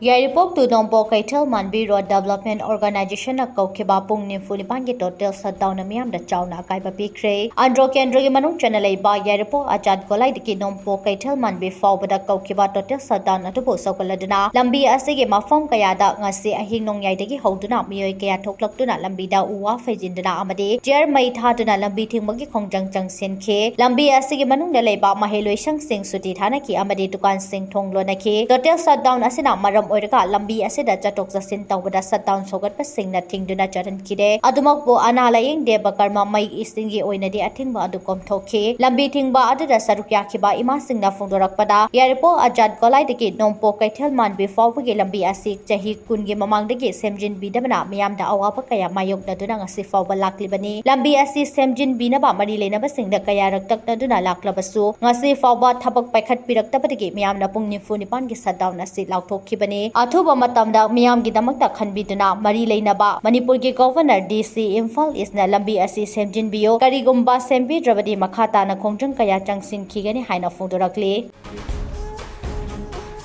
Yairipok to Nongpok Keithelmanbi Road Development Organization na Koukhiba Pung Nifulipan ki total shutdown na Miyamda Chaona Akaiba Pikhre Andro Kendro ki manung channel ba Yairipok ajad golai diki Nongpok Keithelmanbi fawbada Koukhiba total shutdown na tubo sokoladuna lambi asige mafam kayada ngasi ahing nong yai dagi hoduna miyoi kaya thoklaktuna lambi da uwa fejinduna amade jer mai thaduna lambi thingmagi khongjang senke lambi asige manung na leiba maheloi sangsing suti thana ki amade dukan sing thonglo na ki total shutdown asina maram oiraka lambi asida chatok jasin tawbada shutdown sogat pasingna thingduna charan kide adumak bo ana layeng deba karma mai isingi oinadi athingba adu komthoke lambi thingba aduda sarukya khiba ima singna phongdorakpada Yairipok ajad golai deki Nongpok Keithelmanbi fawbagi lambi asik chahi kungi mamangdagi semjin bidamana miyamda awapa kaya mayokna duna ngasi fawba laklibani lambi asi semjin binaba mari leinaba singda kaya raktakna duna laklabasu ngasi fawba thabak paikhat piraktabadagi miyamna pung nifunipan gi shutdown asi laukthokkhibani athuba matamda miyamgi damakta khanbiduna mari leinaba Manipur gi governor DC Imphal isna lambi asi semjinbiyo karigumba sembidrabadi makhata na khongjang kaya changsin khigani haina phongdorakli